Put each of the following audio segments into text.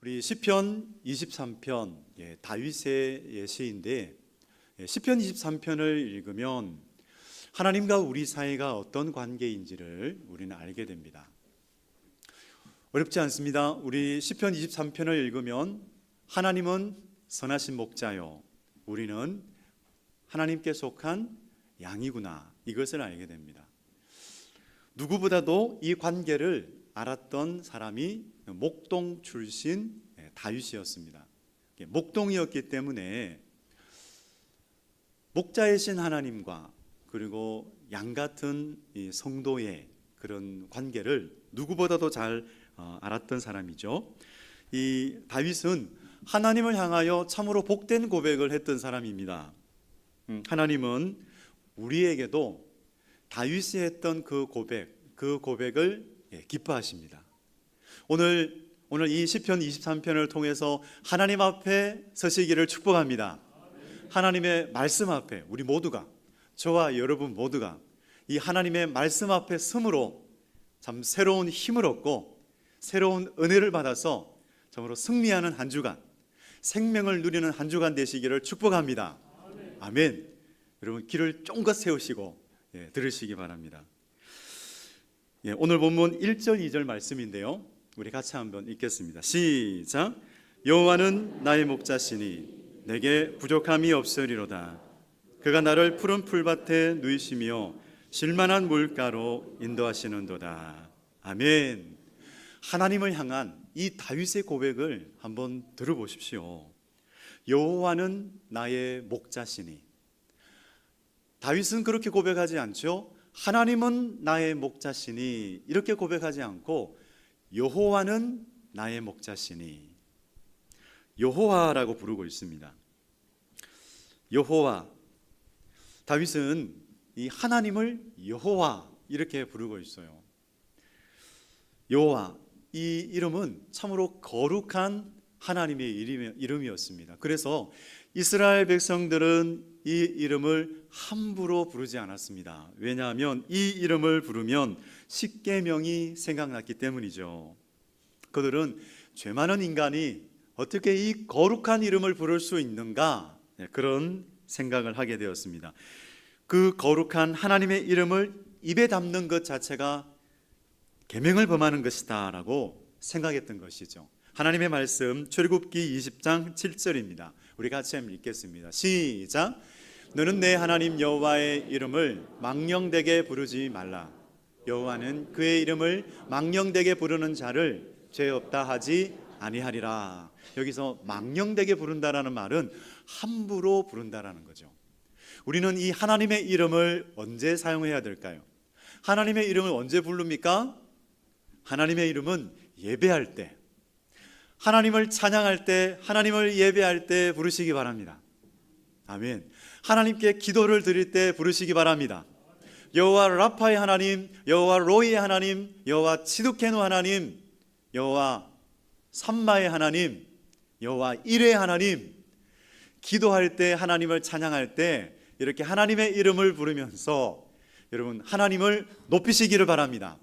우리 시편 23편 다윗의 시인데 시편 23편을 읽으면 하나님과 우리 사이가 어떤 관계인지를 우리는 알게 됩니다. 어렵지 않습니다. 우리 시편 23편을 읽으면 하나님은 선하신 목자요, 우리는 하나님께 속한 양이구나, 이것을 알게 됩니다. 누구보다도 이 관계를 알았던 사람이 목동 출신 다윗이었습니다. 목동이었기 때문에 목자이신 하나님과 그리고 양 같은 이 성도의 그런 관계를 누구보다도 잘 알았던 사람이죠. 이 다윗은 하나님을 향하여 참으로 복된 고백을 했던 사람입니다. 하나님은 우리에게도 다윗이 했던 그 고백을 기뻐하십니다. 오늘 이 시편 23편을 통해서 하나님 앞에 서시기를 축복합니다. 하나님의 말씀 앞에 우리 모두가, 저와 여러분 모두가 이 하나님의 말씀 앞에 서므로 참 새로운 힘을 얻고 새로운 은혜를 받아서 참으로 승리하는 한 주간, 생명을 누리는 한 주간 되시기를 축복합니다. 아멘. 여러분 귀를 쫑긋 세우시고 들으시기 바랍니다. 오늘 본문 1절 2절 말씀인데요, 우리 같이 한번 읽겠습니다. 시작. 여호와는 나의 목자시니 내게 부족함이 없으리로다. 그가 나를 푸른 풀밭에 누이시며 쉴만한 물가로 인도하시는도다. 아멘. 하나님을 향한 이 다윗의 고백을 한번 들어보십시오. 여호와는 나의 목자시니. 다윗은 그렇게 고백하지 않죠. 하나님은 나의 목자시니 이렇게 고백하지 않고 여호와는 나의 목자시니, 여호와라고 부르고 있습니다. 여호와. 다윗은 이 하나님을 여호와 이렇게 부르고 있어요. 여호와, 이 이름은 참으로 거룩한 하나님의 이름이었습니다. 그래서 이스라엘 백성들은 이 이름을 함부로 부르지 않았습니다. 왜냐하면 이 이름을 부르면 십계명이 생각났기 때문이죠. 그들은 죄 많은 인간이 어떻게 이 거룩한 이름을 부를 수 있는가, 그런 생각을 하게 되었습니다. 그 거룩한 하나님의 이름을 입에 담는 것 자체가 계명을 범하는 것이다 라고 생각했던 것이죠. 하나님의 말씀 출애굽기 20장 7절입니다. 우리 같이 한번 읽겠습니다. 시작. 너는 내 하나님 여호와의 이름을 망령되게 부르지 말라. 여호와는 그의 이름을 망령되게 부르는 자를 죄 없다 하지 아니하리라. 여기서 망령되게 부른다라는 말은 함부로 부른다라는 거죠. 우리는 이 하나님의 이름을 언제 사용해야 될까요? 하나님의 이름을 언제 부릅니까? 하나님의 이름은 예배할 때, 하나님을 찬양할 때, 하나님을 예배할 때 부르시기 바랍니다. 아멘. 하나님께 기도를 드릴 때 부르시기 바랍니다. 여호와 라파의 하나님, 여호와 로이의 하나님, 여호와 치두케누 하나님, 여호와 삼마의 하나님, 여호와 이레의 하나님. 기도할 때, 하나님을 찬양할 때 이렇게 하나님의 이름을 부르면서 여러분 하나님을 높이시기를 바랍니다.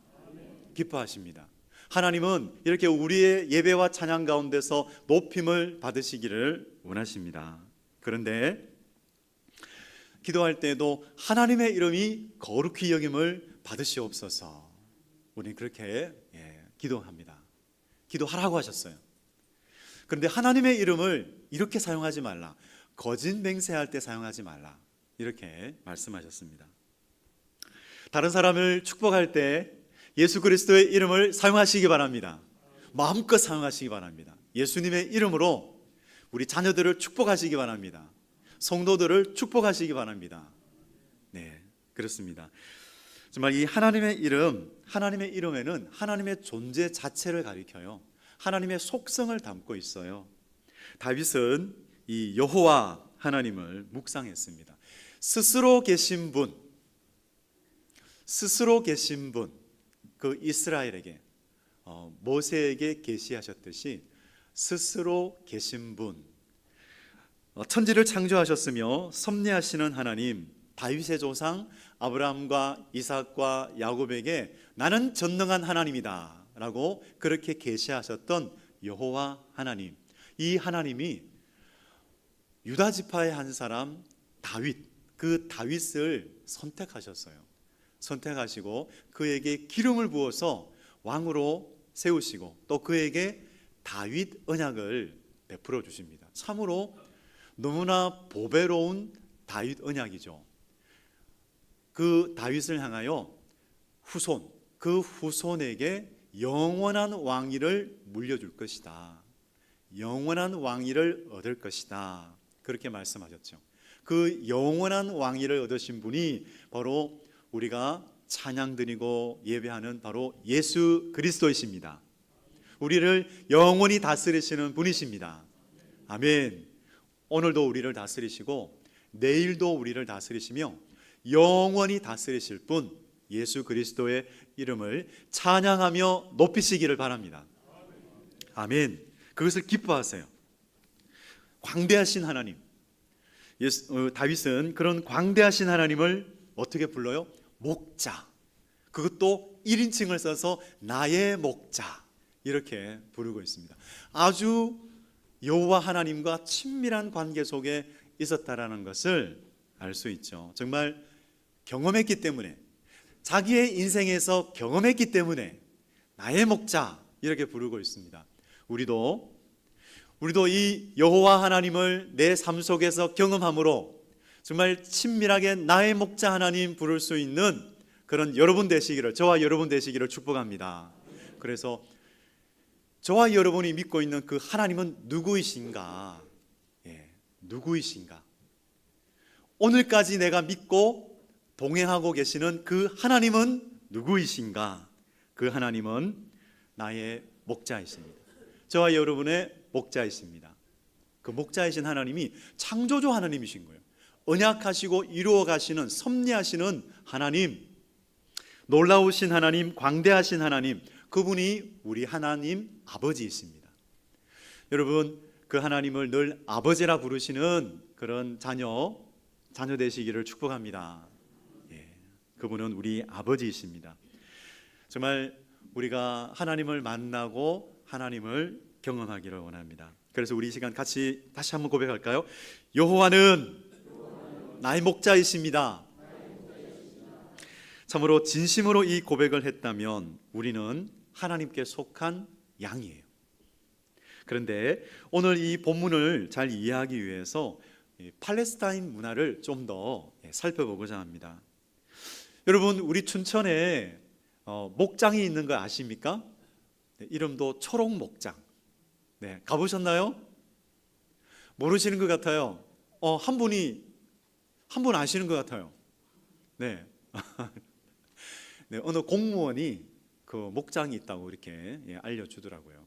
기뻐하십니다. 하나님은 이렇게 우리의 예배와 찬양 가운데서 높임을 받으시기를 원하십니다. 그런데 기도할 때도 하나님의 이름이 거룩히 여김을 받으시옵소서. 우리는 그렇게 기도합니다. 기도하라고 하셨어요. 그런데 하나님의 이름을 이렇게 사용하지 말라, 거짓 맹세할 때 사용하지 말라, 이렇게 말씀하셨습니다. 다른 사람을 축복할 때 예수 그리스도의 이름을 사용하시기 바랍니다. 마음껏 사용하시기 바랍니다. 예수님의 이름으로 우리 자녀들을 축복하시기 바랍니다. 성도들을 축복하시기 바랍니다. 네, 그렇습니다. 정말 이 하나님의 이름에는 하나님의 존재 자체를 가리켜요. 하나님의 속성을 담고 있어요. 다윗은 이 여호와 하나님을 묵상했습니다. 스스로 계신 분, 그 이스라엘에게 모세에게 계시하셨듯이 스스로 계신 분, 천지를 창조하셨으며 섭리하시는 하나님, 다윗의 조상 아브라함과 이삭과 야곱에게 나는 전능한 하나님이다 라고 그렇게 계시하셨던 여호와 하나님, 이 하나님이 유다 지파의 한 사람 다윗, 그 다윗을 선택하셨어요. 선택하시고 그에게 기름을 부어서 왕으로 세우시고 또 그에게 다윗 언약을 베풀어 주십니다. 참으로 너무나 보배로운 다윗 언약이죠. 그 다윗을 향하여 후손, 그 후손에게 영원한 왕위를 물려줄 것이다. 영원한 왕위를 얻을 것이다. 그렇게 말씀하셨죠. 그 영원한 왕위를 얻으신 분이 바로 우리가 찬양 드리고 예배하는 바로 예수 그리스도이십니다. 우리를 영원히 다스리시는 분이십니다. 아멘. 오늘도 우리를 다스리시고 내일도 우리를 다스리시며 영원히 다스리실 분 예수 그리스도의 이름을 찬양하며 높이시기를 바랍니다. 아멘. 그것을 기뻐하세요. 광대하신 하나님, 다윗은 그런 광대하신 하나님을 어떻게 불러요? 목자. 그것도 1인칭을 써서 나의 목자 이렇게 부르고 있습니다. 아주 여호와 하나님과 친밀한 관계 속에 있었다라는 것을 알 수 있죠. 정말 경험했기 때문에, 자기의 인생에서 경험했기 때문에 나의 목자 이렇게 부르고 있습니다. 우리도 이 여호와 하나님을 내 삶 속에서 경험함으로 정말 친밀하게 나의 목자 하나님 부를 수 있는 그런 여러분 되시기를, 저와 여러분 되시기를 축복합니다. 그래서 저와 여러분이 믿고 있는 그 하나님은 누구이신가? 누구이신가? 오늘까지 내가 믿고 동행하고 계시는 그 하나님은 누구이신가? 그 하나님은 나의 목자이십니다. 저와 여러분의 목자이십니다. 그 목자이신 하나님이 창조주 하나님이신 거예요. 언약하시고 이루어 가시는, 섭리하시는 하나님, 놀라우신 하나님, 광대하신 하나님, 그분이 우리 하나님 아버지이십니다. 여러분, 그 하나님을 늘 아버지라 부르시는 그런 자녀 되시기를 축복합니다. 그분은 우리 아버지이십니다. 정말 우리가 하나님을 만나고 하나님을 경험하기를 원합니다. 그래서 우리 이 시간 같이 다시 한번 고백할까요? 여호와는 나의 목자이십니다. 참으로 진심으로 이 고백을 했다면 우리는 하나님께 속한 양이에요. 그런데 오늘 이 본문을 잘 이해하기 위해서 팔레스타인 문화를 좀 더 살펴보고자 합니다. 여러분, 우리 춘천에 목장이 있는 거 아십니까? 이름도 초록 목장. 가보셨나요? 모르시는 것 같아요. 한 분 아시는 것 같아요. 네, 어느 공무원이 그 목장이 있다고 이렇게 알려주더라고요.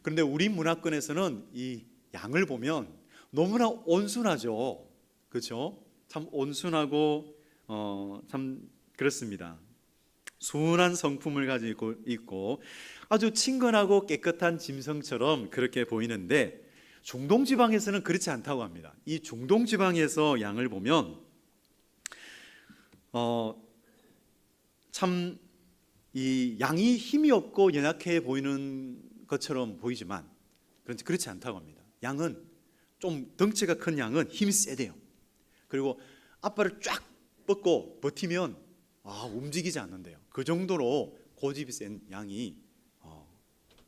그런데 우리 문화권에서는 이 양을 보면 너무나 온순하죠. 그렇죠? 참 온순하고 참 그렇습니다. 순한 성품을 가지고 있고 아주 친근하고 깨끗한 짐승처럼 그렇게 보이는데 중동 지방에서는 그렇지 않다고 합니다. 이 중동 지방에서 양을 보면 참 이 양이 힘이 없고 연약해 보이는 것처럼 보이지만 그렇지 않다고 합니다. 양은 좀 덩치가 큰 양은 힘이 세대요. 그리고 앞발을 쫙 뻗고 버티면 움직이지 않는데요. 그 정도로 고집이 센 양이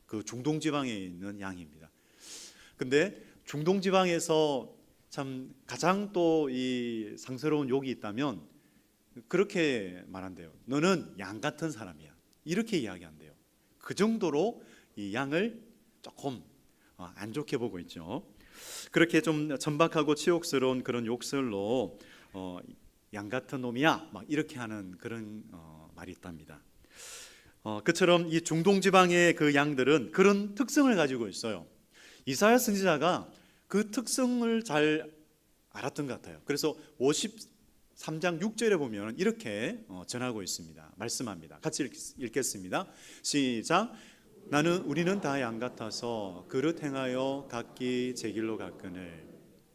그 중동 지방에 있는 양입니다. 근데 중동 지방에서 참 가장 또 이 상스러운 욕이 있다면 그렇게 말한대요. 너는 양 같은 사람이야. 이렇게 이야기한대요. 그 정도로 이 양을 조금 안 좋게 보고 있죠. 그렇게 좀 천박하고 치욕스러운 그런 욕설로 양 같은 놈이야 막 이렇게 하는 그런 말이 있답니다. 그처럼 이 중동 지방의 그 양들은 그런 특성을 가지고 있어요. 이사야 선지자가 그 특성을 잘 알았던 것 같아요. 그래서 53장 6절에 보면 이렇게 전하고 있습니다. 말씀합니다. 같이 읽겠습니다. 시작. 우리는 다 양 같아서 그릇 행하여 각기 제 길로 갔거늘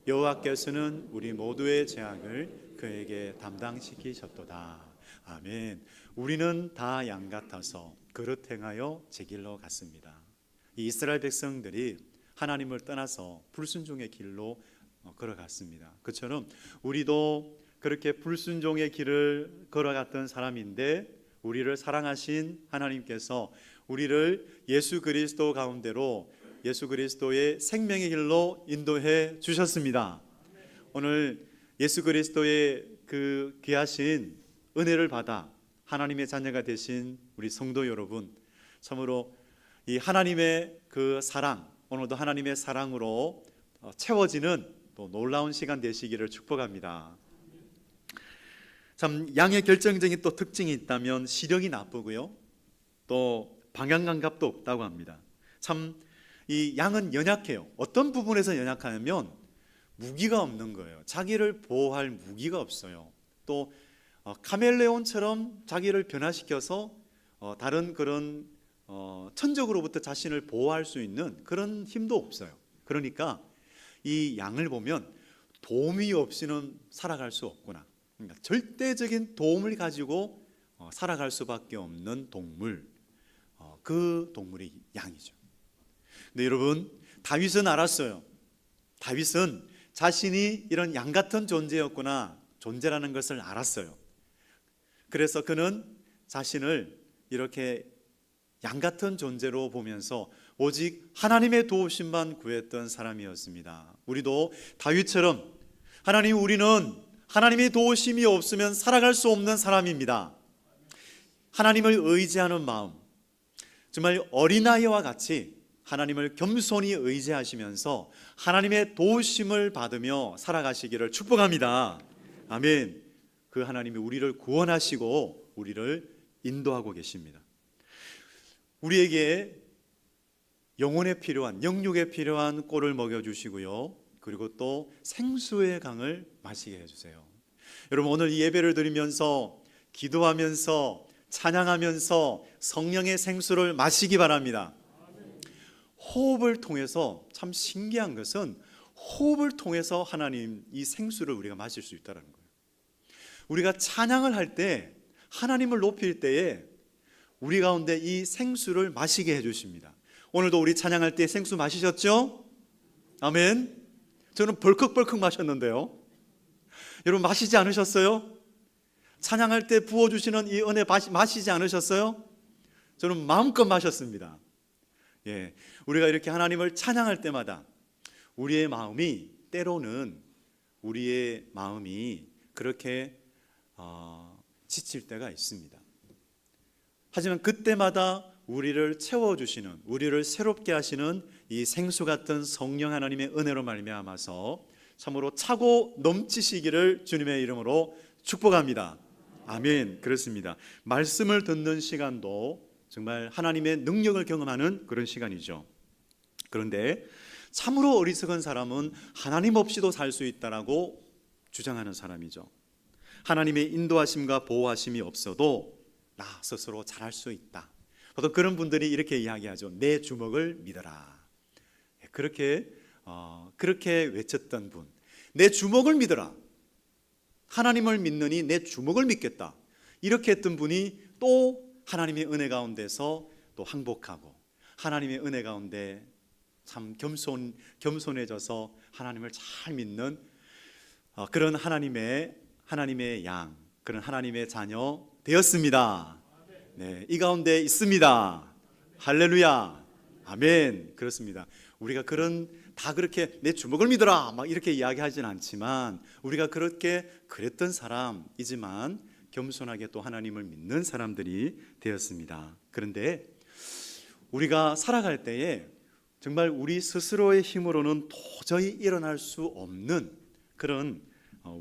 여호와께서는 우리 모두의 죄악을 그에게 담당시키셨도다. 아멘. 우리는 다 양 같아서 그릇 행하여 제 길로 갔습니다. 이 이스라엘 백성들이 하나님을 떠나서 불순종의 길로 걸어갔습니다. 그처럼 우리도 그렇게 불순종의 길을 걸어갔던 사람인데 우리를 사랑하신 하나님께서 우리를 예수 그리스도 가운데로 예수 그리스도의 생명의 길로 인도해 주셨습니다. 오늘 예수 그리스도의 그 귀하신 은혜를 받아 하나님의 자녀가 되신 우리 성도 여러분, 참으로 이 하나님의 그 사랑, 오늘도 하나님의 사랑으로 채워지는 또 놀라운 시간 되시기를 축복합니다. 참 양의 결정적인 또 특징이 있다면 시력이 나쁘고요, 또 방향 감각도 없다고 합니다. 참 이 양은 연약해요. 어떤 부분에서 연약하냐면 무기가 없는 거예요. 자기를 보호할 무기가 없어요. 또 카멜레온처럼 자기를 변화시켜서 다른 그런 천적으로부터 자신을 보호할 수 있는 그런 힘도 없어요. 그러니까 이 양을 보면 도움이 없이는 살아갈 수 없구나. 그러니까 절대적인 도움을 가지고 살아갈 수밖에 없는 동물, 그 동물이 양이죠. 근데 여러분, 다윗은 알았어요. 다윗은 자신이 이런 양 같은 존재였구나, 존재라는 것을 알았어요. 그래서 그는 자신을 이렇게 양 같은 존재로 보면서 오직 하나님의 도우심만 구했던 사람이었습니다. 우리도 다윗처럼 하나님, 우리는 하나님의 도우심이 없으면 살아갈 수 없는 사람입니다. 하나님을 의지하는 마음, 정말 어린아이와 같이 하나님을 겸손히 의지하시면서 하나님의 도우심을 받으며 살아가시기를 축복합니다. 아멘. 그 하나님이 우리를 구원하시고 우리를 인도하고 계십니다. 우리에게 영혼에 필요한, 영육에 필요한 꼴을 먹여주시고요, 그리고 또 생수의 강을 마시게 해주세요. 여러분, 오늘 이 예배를 드리면서 기도하면서 찬양하면서 성령의 생수를 마시기 바랍니다. 호흡을 통해서, 참 신기한 것은 호흡을 통해서 하나님 이 생수를 우리가 마실 수 있다는 거예요. 우리가 찬양을 할 때, 하나님을 높일 때에 우리 가운데 이 생수를 마시게 해주십니다. 오늘도 우리 찬양할 때 생수 마시셨죠? 아멘. 저는 벌컥벌컥 마셨는데요, 여러분 마시지 않으셨어요? 찬양할 때 부어주시는 이 은혜 마시지 않으셨어요? 저는 마음껏 마셨습니다. 예, 우리가 이렇게 하나님을 찬양할 때마다 우리의 마음이, 때로는 우리의 마음이 그렇게 지칠 때가 있습니다. 하지만 그때마다 우리를 채워주시는, 우리를 새롭게 하시는 이 생수 같은 성령 하나님의 은혜로 말미암아서 참으로 차고 넘치시기를 주님의 이름으로 축복합니다. 아멘. 그렇습니다. 말씀을 듣는 시간도 정말 하나님의 능력을 경험하는 그런 시간이죠. 그런데 참으로 어리석은 사람은 하나님 없이도 살 수 있다라고 주장하는 사람이죠. 하나님의 인도하심과 보호하심이 없어도 나 스스로 잘할 수 있다. 보통 그런 분들이 이렇게 이야기하죠. 내 주먹을 믿어라. 그렇게 외쳤던 분, 내 주먹을 믿어라. 하나님을 믿느니 내 주먹을 믿겠다. 이렇게 했던 분이 또 하나님의 은혜 가운데서 또 항복하고, 하나님의 은혜 가운데 참 겸손해져서 하나님을 잘 믿는 그런 하나님의 양, 그런 하나님의 자녀 되었습니다. 네, 이 가운데 있습니다. 할렐루야. 아멘. 그렇습니다. 우리가 다 그렇게 내 주먹을 믿어라 막 이렇게 이야기하지는 않지만, 우리가 그렇게 그랬던 사람이지만 겸손하게 또 하나님을 믿는 사람들이 되었습니다. 그런데 우리가 살아갈 때에 정말 우리 스스로의 힘으로는 도저히 일어날 수 없는 그런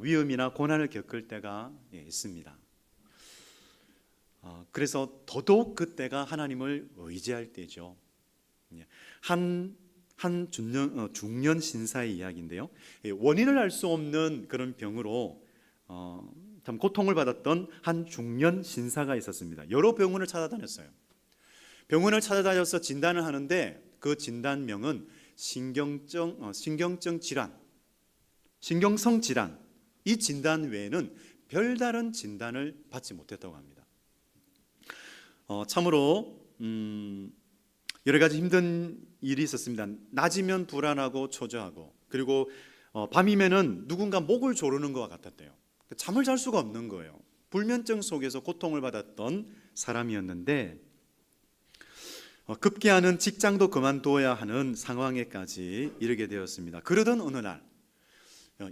위험이나 고난을 겪을 때가 있습니다. 그래서 더더욱 그때가 하나님을 의지할 때죠. 한 중년 신사의 이야기인데요, 원인을 알 수 없는 그런 병으로 참 고통을 받았던 한 중년 신사가 있었습니다. 여러 병원을 찾아다녔어요. 병원을 찾아다녀서 진단을 하는데 그 진단명은 신경성 질환. 이 진단 외에는 별다른 진단을 받지 못했다고 합니다. 참으로 여러 가지 힘든 일이 있었습니다. 낮이면 불안하고 초조하고, 그리고 밤이면은 누군가 목을 조르는 것 같았대요. 잠을 잘 수가 없는 거예요. 불면증 속에서 고통을 받았던 사람이었는데 급기야는 직장도 그만둬야 하는 상황에까지 이르게 되었습니다. 그러던 어느 날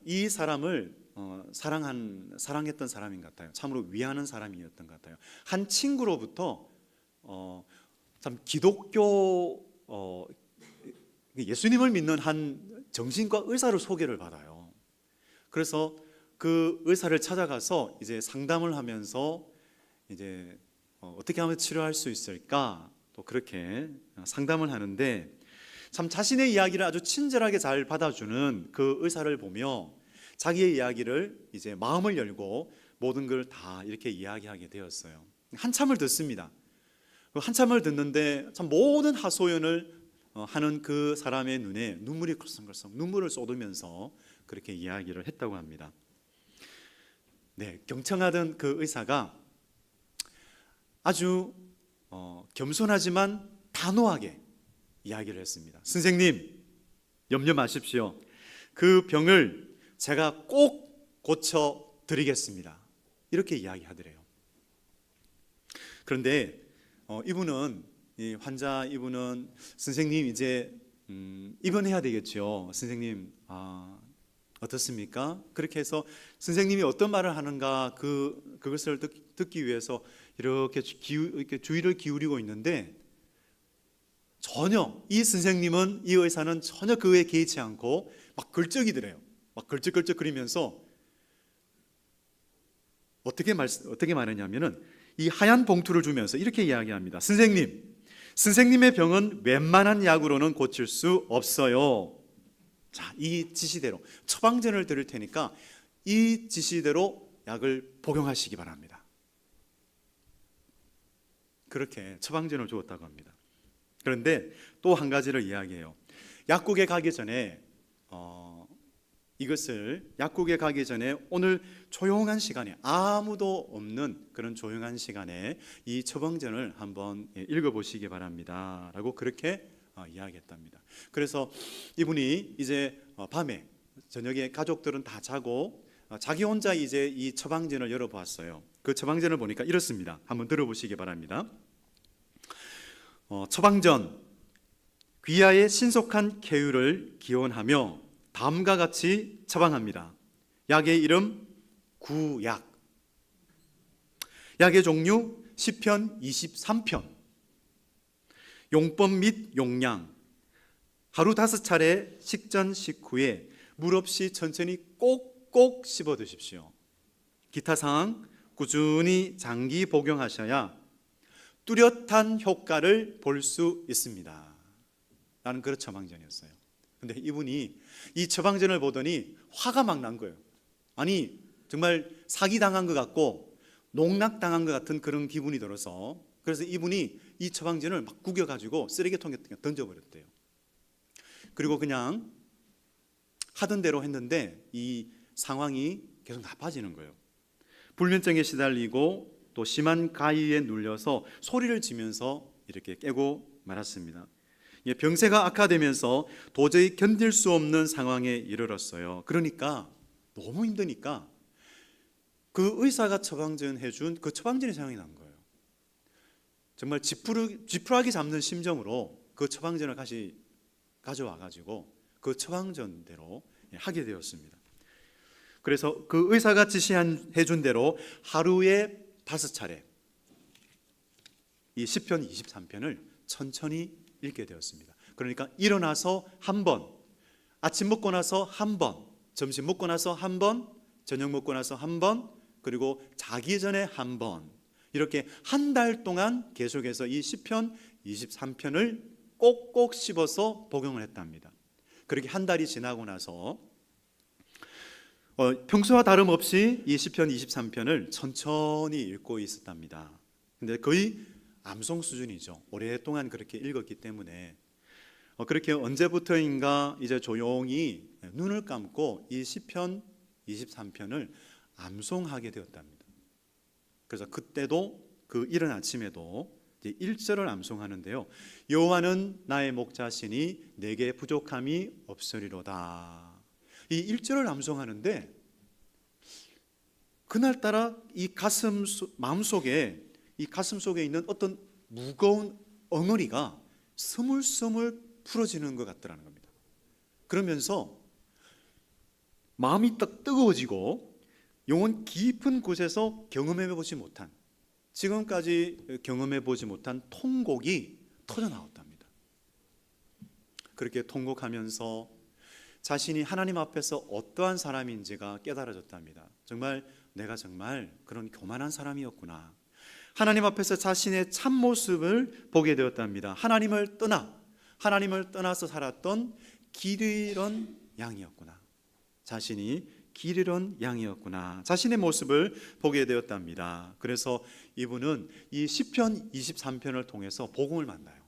이 사람을 사랑했던 사람인 것 같아요. 참으로 위하는 사람이었던 것 같아요. 한 친구로부터 참 기독교 예수님을 믿는 한 정신과 의사를 소개를 받아요. 그래서 그 의사를 찾아가서 이제 상담을 하면서 이제 어떻게 하면 치료할 수 있을까 또 그렇게 상담을 하는데, 참 자신의 이야기를 아주 친절하게 잘 받아주는 그 의사를 보며 자기의 이야기를 이제 마음을 열고 모든 걸 다 이렇게 이야기하게 되었어요. 한참을 듣습니다. 한참을 듣는데 참 모든 하소연을 하는 그 사람의 눈에 눈물이 걸썽걸썽 눈물을 쏟으면서 그렇게 이야기를 했다고 합니다. 네, 경청하던 그 의사가 아주 겸손하지만 단호하게 이야기를 했습니다. 선생님, 염려 마십시오. 그 병을 제가 꼭 고쳐 드리겠습니다. 이렇게 이야기하더래요. 그런데 이 환자 이분은 선생님 이제 입원해야 되겠죠. 선생님 어떻습니까? 그렇게 해서 선생님이 어떤 말을 하는가 그것을 듣기 위해서 이렇게 주의를 기울이고 있는데 전혀 이 선생님은, 이 의사는 전혀 그에 개의치 않고 막 걸쩍이더래요. 막 걸쩍걸쩍거리면서 어떻게 말했냐면은 이 하얀 봉투를 주면서 이렇게 이야기합니다. 선생님의 병은 웬만한 약으로는 고칠 수 없어요. 자, 이 지시대로 처방전을 드릴 테니까 이 지시대로 약을 복용하시기 바랍니다. 그렇게 처방전을 주었다고 합니다. 그런데 또 한 가지를 이야기해요. 약국에 가기 전에 약국에 가기 전에 오늘 조용한 시간에, 아무도 없는 그런 조용한 시간에 이 처방전을 한번 읽어보시기 바랍니다 라고 그렇게 이야기했답니다. 그래서 이분이 이제 밤에, 저녁에 가족들은 다 자고 자기 혼자 이제 이 처방전을 열어보았어요. 그 처방전을 보니까 이렇습니다. 한번 들어보시기 바랍니다. 처방전, 귀하의 신속한 쾌유를 기원하며 다음과 같이 처방합니다. 약의 이름 구약, 약의 종류 시편 23편, 용법 및 용량, 하루 5차례 식전 식후에 물 없이 천천히 꼭꼭 씹어 드십시오. 기타 사항 꾸준히 장기 복용하셔야 뚜렷한 효과를 볼 수 있습니다 라는 그런 처방전이었어요. 근데 이분이 이 처방전을 보더니 화가 막 난 거예요. 아니 정말 사기당한 것 같고 농락당한 것 같은 그런 기분이 들어서, 그래서 이분이 이 처방전을 막 구겨가지고 쓰레기통에 던져버렸대요. 그리고 그냥 하던 대로 했는데 이 상황이 계속 나빠지는 거예요. 불면증에 시달리고 또 심한 가위에 눌려서 소리를 지면서 이렇게 깨고 말았습니다. 병세가 악화되면서 도저히 견딜 수 없는 상황에 이르렀어요. 그러니까 너무 힘드니까 그 의사가 처방전 해준 그 처방전이 생각이 난 거예요. 정말 지푸라기 잡는 심정으로 그 처방전을 다시 가져와 가지고 그 처방전대로 하게 되었습니다. 그래서 그 의사가 해준 대로 하루에 5차례 이 시편 23편을 천천히 읽게 되었습니다. 그러니까 일어나서 한 번, 아침 먹고 나서 한 번, 점심 먹고 나서 한 번, 저녁 먹고 나서 한 번, 그리고 자기 전에 한 번, 이렇게 한 달 동안 계속해서 이 시편 23편을 꼭꼭 씹어서 복용을 했답니다. 그렇게 한 달이 지나고 나서 평소와 다름없이 이 시편 23편을 천천히 읽고 있었답니다. 근데 거의 암송 수준이죠. 오랫동안 그렇게 읽었기 때문에 그렇게 언제부터인가 이제 조용히 눈을 감고 이 시편 23편을 암송하게 되었답니다. 그래서 그때도 그 이른 아침에도 이제 1절을 암송하는데요. 여호와는 나의 목자시니 내게 부족함이 없으리로다. 이 1절을 암송하는데 그날따라 이 마음속에 이 가슴 속에 있는 어떤 무거운 엉어리가 스물스물 풀어지는 것 같더라는 겁니다. 그러면서 마음이 딱 뜨거워지고 영혼 깊은 곳에서 경험해보지 못한, 지금까지 경험해보지 못한 통곡이 터져나왔답니다. 그렇게 통곡하면서 자신이 하나님 앞에서 어떠한 사람인지가 깨달아졌답니다. 내가 정말 그런 교만한 사람이었구나. 하나님 앞에서 자신의 참모습을 보게 되었답니다. 하나님을 떠나서 살았던 길 잃은 양이었구나. 자신이 길 잃은 양이었구나. 자신의 모습을 보게 되었답니다. 그래서 이분은 이 시편 23편을 통해서 복음을 만나요.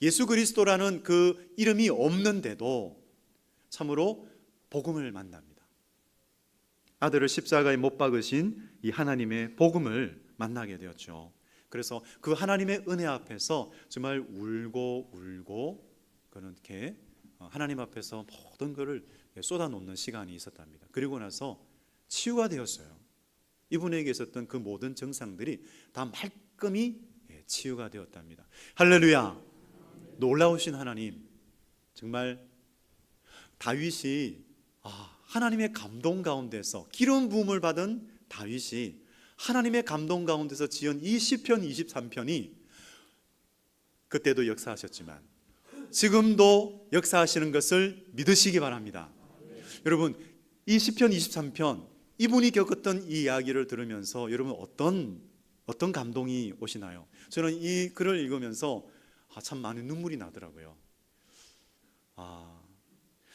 예수 그리스도라는 그 이름이 없는데도 참으로 복음을 만납니다. 아들을 십자가에 못 박으신 이 하나님의 복음을 만나게 되었죠. 그래서 그 하나님의 은혜 앞에서 정말 울고 그렇게 하나님 앞에서 모든 것을 쏟아놓는 시간이 있었답니다. 그리고 나서 치유가 되었어요. 이분에게 있었던 그 모든 증상들이 다 말끔히 치유가 되었답니다. 할렐루야. 놀라우신 하나님. 정말 다윗이 하나님의 감동 가운데서 기름 부음을 받은 다윗이 하나님의 감동 가운데서 지은 이 시편 23편이 그때도 역사하셨지만 지금도 역사하시는 것을 믿으시기 바랍니다. 여러분, 이 시편 23편 이분이 겪었던 이 이야기를 들으면서 여러분 어떤 감동이 오시나요? 저는 이 글을 읽으면서 참 많은 눈물이 나더라고요.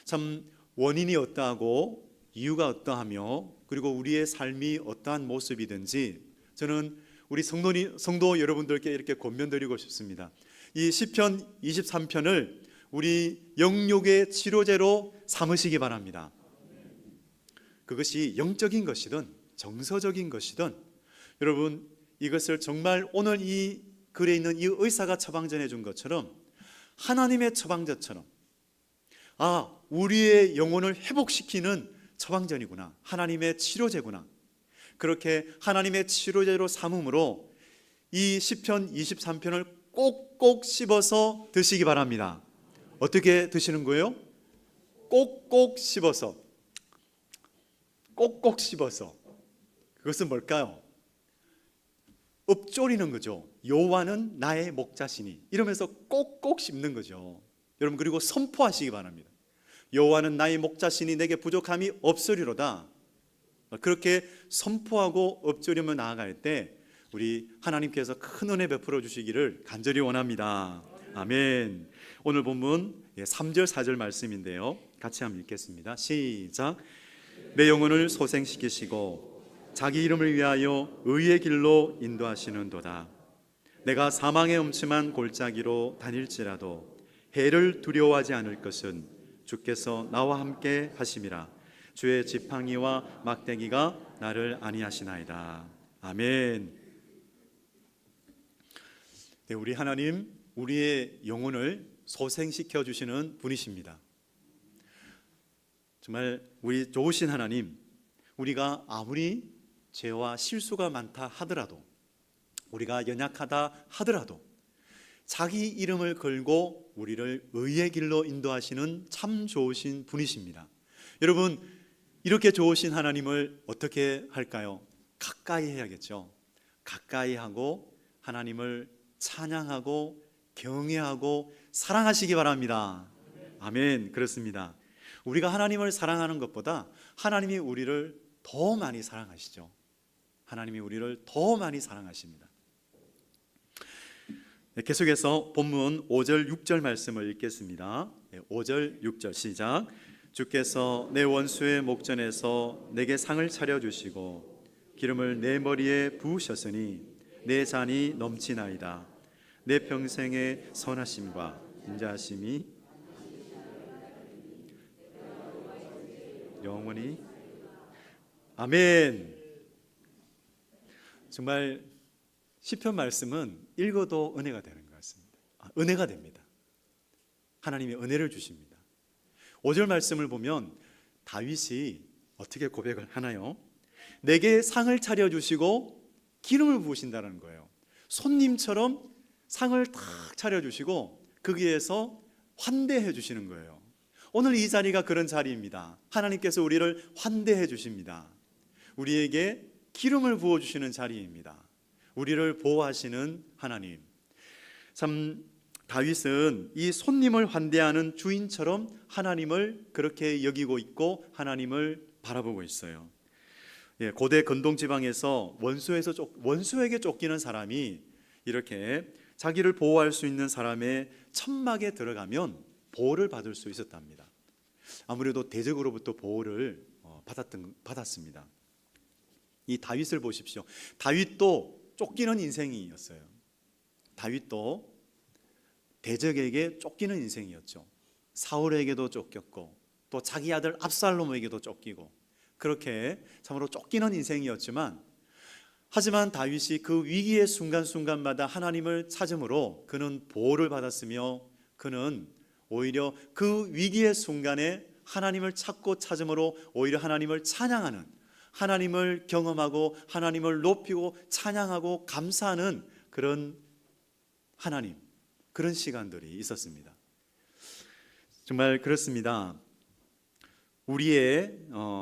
참 원인이 어떠하고 이유가 어떠하며 그리고 우리의 삶이 어떠한 모습이든지 저는 우리 성도 여러분들께 이렇게 권면드리고 싶습니다. 이 시편 23편을 우리 영육의 치료제로 삼으시기 바랍니다. 그것이 영적인 것이든 정서적인 것이든 여러분 이것을 정말 오늘 이 글에 있는 이 의사가 처방전해 준 것처럼 하나님의 처방전처럼 우리의 영혼을 회복시키는 처방전이구나, 하나님의 치료제구나, 그렇게 하나님의 치료제로 삼음으로 이 시편 23편을 꼭꼭 씹어서 드시기 바랍니다. 어떻게 드시는 거예요? 꼭꼭 씹어서. 그것은 뭘까요? 읊조리는 거죠. 여호와는 나의 목자시니, 이러면서 꼭꼭 씹는 거죠. 여러분, 그리고 선포하시기 바랍니다. 여호와는 나의 목자시니 내게 부족함이 없으리로다. 그렇게 선포하고 읊조리며 나아갈 때 우리 하나님께서 큰 은혜 베풀어 주시기를 간절히 원합니다. 아멘. 오늘 본문 3절 4절 말씀인데요, 같이 한번 읽겠습니다. 시작. 내 영혼을 소생시키시고 자기 이름을 위하여 의의 길로 인도하시는도다. 내가 사망의 음침한 골짜기로 다닐지라도 해를 두려워하지 않을 것은 주께서 나와 함께 하심이라. 주의 지팡이와 막대기가 나를 안위하시나이다. 아멘. 네, 우리 하나님, 우리의 영혼을 소생시켜 주시는 분이십니다. 정말 우리 좋으신 하나님, 우리가 아무리 죄와 실수가 많다 하더라도, 우리가 연약하다 하더라도 자기 이름을 걸고 우리를 의의 길로 인도하시는 참 좋으신 분이십니다. 여러분, 이렇게 좋으신 하나님을 어떻게 할까요? 가까이 해야겠죠. 가까이 하고 하나님을 찬양하고 경외하고 사랑하시기 바랍니다. 아멘. 그렇습니다. 우리가 하나님을 사랑하는 것보다 하나님이 우리를 더 많이 사랑하시죠. 하나님이 우리를 더 많이 사랑하십니다. 계속해서 본문 5절 6절 말씀을 읽겠습니다. 5절 6절 시작. 주께서 내 원수의 목전에서 내게 상을 차려주시고 기름을 내 머리에 부으셨으니 내 잔이 넘치나이다. 내 평생의 선하심과 인자하심이 영원히. 아멘. 정말 시편 말씀은 읽어도 은혜가 되는 것 같습니다. 은혜가 됩니다. 하나님이 은혜를 주십니다. 5절 말씀을 보면 다윗이 어떻게 고백을 하나요? 내게 상을 차려주시고 기름을 부으신다는 거예요. 손님처럼 상을 탁 차려주시고 거기에서 환대해 주시는 거예요. 오늘 이 자리가 그런 자리입니다. 하나님께서 우리를 환대해 주십니다. 우리에게 기름을 부어주시는 자리입니다. 우리를 보호하시는 하나님. 참 다윗은 이 손님을 환대하는 주인처럼 하나님을 그렇게 여기고 있고 하나님을 바라보고 있어요. 고대 근동 지방에서 원수에게 쫓기는 사람이 이렇게 자기를 보호할 수 있는 사람의 천막에 들어가면 보호를 받을 수 있었답니다. 아무래도 대적으로부터 보호를 받았습니다. 이 다윗을 보십시오. 다윗도 쫓기는 인생이었어요. 다윗도 대적에게 쫓기는 인생이었죠. 사울에게도 쫓겼고 또 자기 아들 압살롬에게도 쫓기고 그렇게 참으로 쫓기는 인생이었지만 하지만 다윗이 그 위기의 순간순간마다 하나님을 찾음으로 그는 보호를 받았으며 그는 오히려 그 위기의 순간에 하나님을 찾고 찾음으로 오히려 하나님을 찬양하는, 하나님을 경험하고 하나님을 높이고 찬양하고 감사하는 그런 하나님, 그런 시간들이 있었습니다. 정말 그렇습니다. 우리의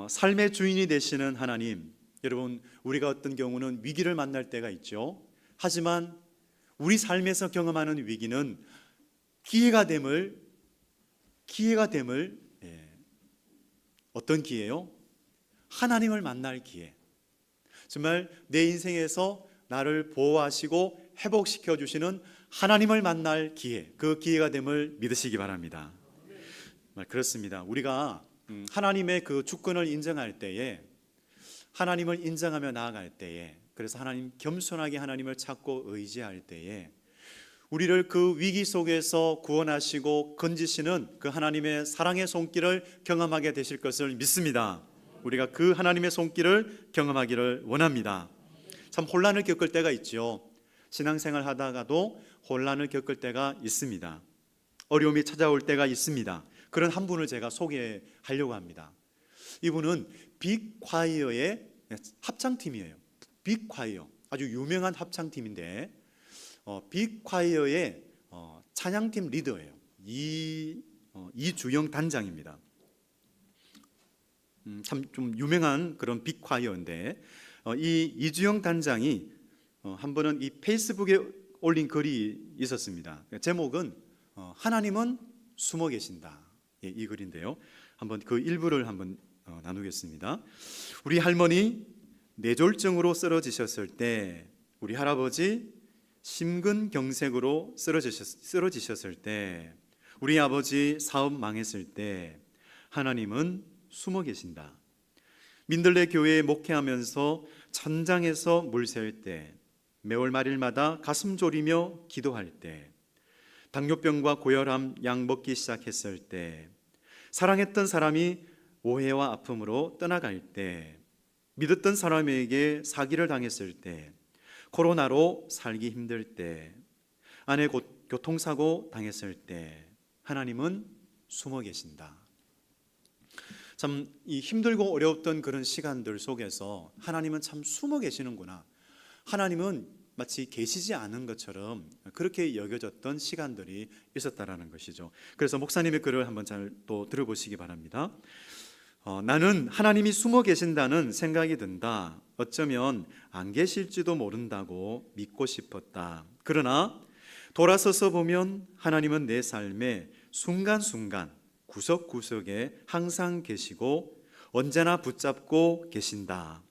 삶의 주인이 되시는 하나님, 여러분, 우리가 어떤 경우는 위기를 만날 때가 있죠. 하지만 우리 삶에서 경험하는 위기는 기회가 됨을 어떤 기회요? 하나님을 만날 기회. 정말 내 인생에서 나를 보호하시고 회복시켜 주시는 하나님을 만날 기회, 그 기회가 됨을 믿으시기 바랍니다. 그렇습니다. 우리가 하나님의 그 주권을 인정할 때에, 하나님을 인정하며 나아갈 때에, 그래서 하나님 겸손하게 하나님을 찾고 의지할 때에 우리를 그 위기 속에서 구원하시고 건지시는 그 하나님의 사랑의 손길을 경험하게 되실 것을 믿습니다. 우리가 그 하나님의 손길을 경험하기를 원합니다. 참 혼란을 겪을 때가 있죠. 신앙생활 하다가도 혼란을 겪을 때가 있습니다. 어려움이 찾아올 때가 있습니다. 그런 한 분을 제가 소개하려고 합니다. 이분은 빅콰이어의 합창팀이에요. 빅콰이어, 아주 유명한 합창팀인데 빅콰이어의 찬양팀 리더예요. 이주영 단장입니다. 참 좀 유명한 그런 빅콰이어인데 이 이주영 단장이 한 번은 이 페이스북에 올린 글이 있었습니다. 제목은 하나님은 숨어 계신다. 이 글인데요. 한번 그 일부를 한번 나누겠습니다. 우리 할머니 뇌졸중으로 쓰러지셨을 때, 우리 할아버지 심근경색으로 쓰러지셨을 때, 우리 아버지 사업 망했을 때 하나님은 숨어 계신다. 민들레 교회에 목회하면서 천장에서 물 셀 때, 매월 말일마다 가슴 졸이며 기도할 때, 당뇨병과 고혈압 약 먹기 시작했을 때, 사랑했던 사람이 오해와 아픔으로 떠나갈 때, 믿었던 사람에게 사기를 당했을 때, 코로나로 살기 힘들 때, 아내 교통사고 당했을 때 하나님은 숨어 계신다. 참 이 힘들고 어려웠던 그런 시간들 속에서 하나님은 참 숨어 계시는구나. 하나님은 마치 계시지 않은 것처럼 그렇게 여겨졌던 시간들이 있었다라는 것이죠. 그래서 목사님의 글을 한번 잘 또 들어보시기 바랍니다. 나는 하나님이 숨어 계신다는 생각이 든다. 어쩌면 안 계실지도 모른다고 믿고 싶었다. 그러나 돌아서서 보면 하나님은 내 삶의 순간순간 구석구석에 항상 계시고 언제나 붙잡고 계신다.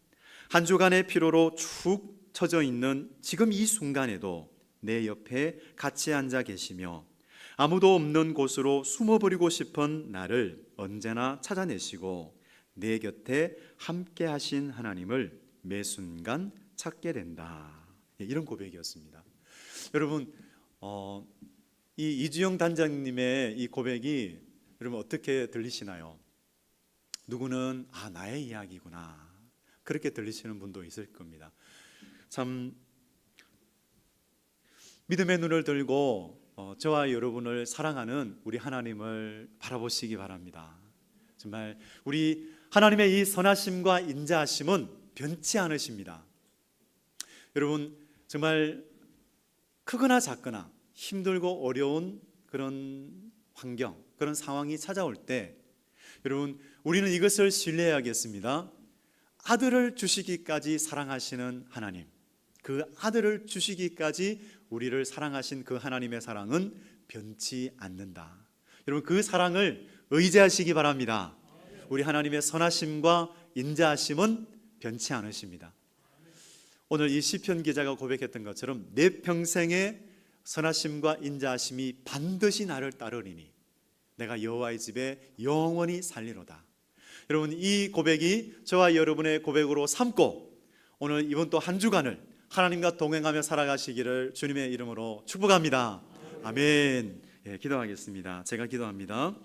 한 주간의 피로로 축 처져 있는 지금 이 순간에도 내 옆에 같이 앉아 계시며 아무도 없는 곳으로 숨어버리고 싶은 나를 언제나 찾아내시고 내 곁에 함께 하신 하나님을 매 순간 찾게 된다. 이런 고백이었습니다. 여러분, 이 이주영 단장님의 이 고백이 여러분 어떻게 들리시나요? 누구는 나의 이야기구나, 그렇게 들리시는 분도 있을 겁니다. 참 믿음의 눈을 들고 저와 여러분을 사랑하는 우리 하나님을 바라보시기 바랍니다. 정말 우리 하나님의 이 선하심과 인자하심은 변치 않으십니다. 여러분, 정말 크거나 작거나 힘들고 어려운 그런 환경, 그런 상황이 찾아올 때 여러분, 우리는 이것을 신뢰해야겠습니다. 아들을 주시기까지 사랑하시는 하나님, 그 아들을 주시기까지 우리를 사랑하신 그 하나님의 사랑은 변치 않는다. 여러분, 그 사랑을 의지하시기 바랍니다. 우리 하나님의 선하심과 인자하심은 변치 않으십니다. 오늘 이 시편 기자가 고백했던 것처럼 내 평생의 선하심과 인자하심이 반드시 나를 따르리니 내가 여호와의 집에 영원히 살리로다. 여러분, 이 고백이 저와 여러분의 고백으로 삼고 오늘 이번 또 한 주간을 하나님과 동행하며 살아가시기를 주님의 이름으로 축복합니다. 아멘. 예, 기도하겠습니다. 제가 기도합니다.